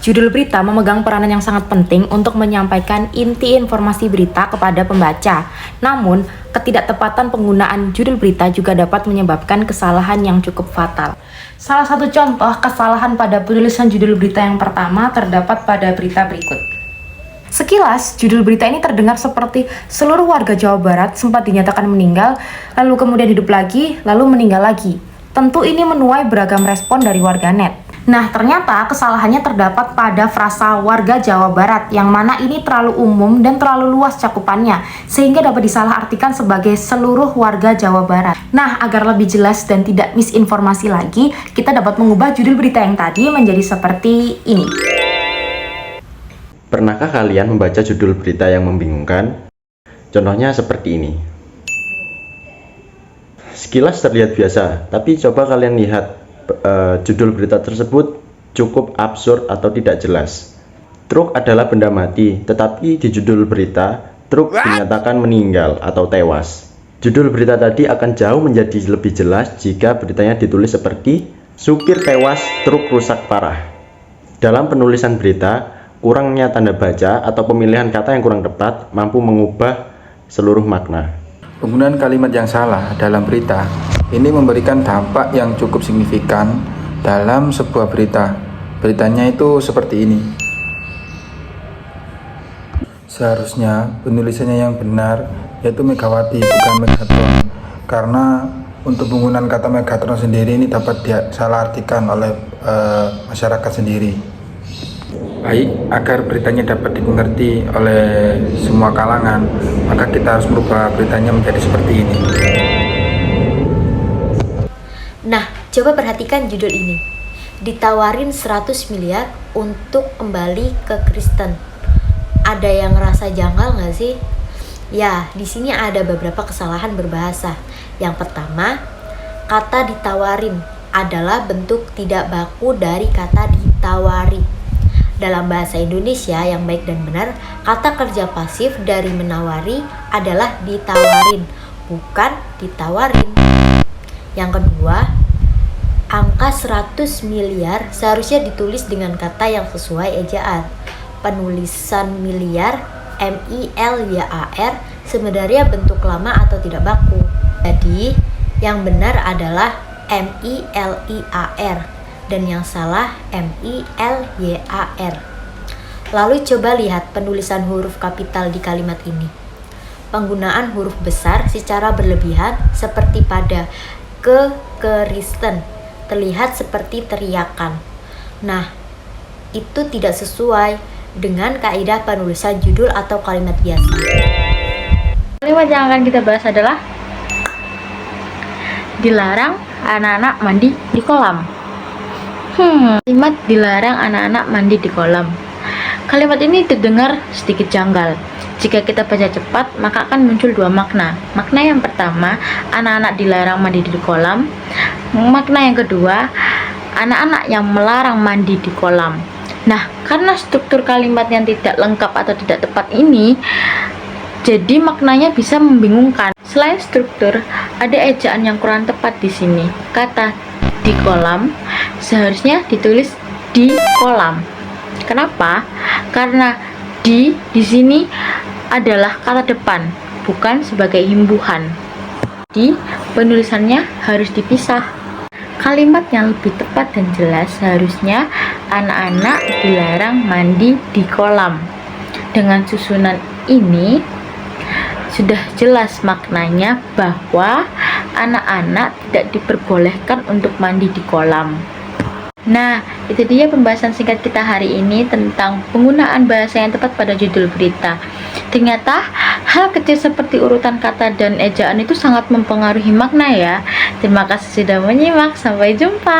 Judul berita memegang peranan yang sangat penting untuk menyampaikan inti informasi berita kepada pembaca. Namun, ketidaktepatan penggunaan judul berita juga dapat menyebabkan kesalahan yang cukup fatal. Salah satu contoh kesalahan pada penulisan judul berita yang pertama terdapat pada berita berikut. Sekilas, judul berita ini terdengar seperti seluruh warga Jawa Barat sempat dinyatakan meninggal, lalu kemudian hidup lagi, lalu meninggal lagi. Tentu ini menuai beragam respon dari warganet. Nah, ternyata kesalahannya terdapat pada frasa warga Jawa Barat, yang mana ini terlalu umum dan terlalu luas cakupannya, sehingga dapat disalahartikan sebagai seluruh warga Jawa Barat. Nah, agar lebih jelas dan tidak misinformasi lagi, kita dapat mengubah judul berita yang tadi menjadi seperti ini. Pernahkah kalian membaca judul berita yang membingungkan? Contohnya seperti ini. Sekilas terlihat biasa, tapi coba kalian lihat judul berita tersebut cukup absurd atau tidak jelas. Truk adalah benda mati, tetapi di judul berita, truk dinyatakan meninggal atau tewas. Judul berita tadi akan jauh menjadi lebih jelas jika beritanya ditulis seperti supir tewas, truk rusak parah. Dalam penulisan berita, kurangnya tanda baca atau pemilihan kata yang kurang tepat mampu mengubah seluruh makna. Penggunaan kalimat yang salah dalam berita ini memberikan dampak yang cukup signifikan dalam sebuah berita. Beritanya itu seperti ini. Seharusnya penulisannya yang benar yaitu Megawati, bukan Megatron. Karena untuk penggunaan kata Megatron sendiri ini dapat disalahartikan oleh masyarakat sendiri. Baik, agar beritanya dapat dimengerti oleh semua kalangan, maka kita harus merubah beritanya menjadi seperti ini. Nah, coba perhatikan judul ini. Ditawarin 100 miliar untuk kembali ke Kristen. Ada yang ngerasa janggal nggak sih? Ya, di sini ada beberapa kesalahan berbahasa. Yang pertama, kata ditawarin adalah bentuk tidak baku dari kata ditawari. Dalam bahasa Indonesia yang baik dan benar, kata kerja pasif dari menawari adalah ditawarin, bukan ditawarin. Yang kedua, angka 100 miliar seharusnya ditulis dengan kata yang sesuai ejaan. Penulisan miliar, M-I-L-Y-A-R, sebenarnya bentuk lama atau tidak baku. Jadi, yang benar adalah M-I-L-I-A-R. Dan yang salah M-I-L-Y-A-R. Lalu coba lihat penulisan huruf kapital di kalimat ini. Penggunaan huruf besar secara berlebihan seperti pada Kristen terlihat seperti teriakan. Nah, itu tidak sesuai dengan kaidah penulisan judul atau kalimat biasa. Kalimat yang akan kita bahas adalah dilarang anak-anak mandi di kolam. Kalimat dilarang anak-anak mandi di kolam. Kalimat ini terdengar sedikit janggal. Jika kita baca cepat, maka akan muncul dua makna. Makna yang pertama, anak-anak dilarang mandi di kolam. Makna yang kedua, anak-anak yang melarang mandi di kolam. Nah, karena struktur kalimat yang tidak lengkap atau tidak tepat ini, jadi maknanya bisa membingungkan. Selain struktur, ada ejaan yang kurang tepat di sini. Kata di kolam seharusnya ditulis di kolam. Kenapa? Karena di sini adalah kata depan, bukan sebagai imbuhan. Di penulisannya harus dipisah. Kalimat yang lebih tepat dan jelas seharusnya anak-anak dilarang mandi di kolam. Dengan susunan ini sudah jelas maknanya bahwa anak-anak tidak diperbolehkan untuk mandi di kolam. Nah, itu dia pembahasan singkat kita hari ini tentang penggunaan bahasa yang tepat pada judul berita. Ternyata hal kecil seperti urutan kata dan ejaan itu sangat mempengaruhi makna ya. Terima kasih sudah menyimak, sampai jumpa.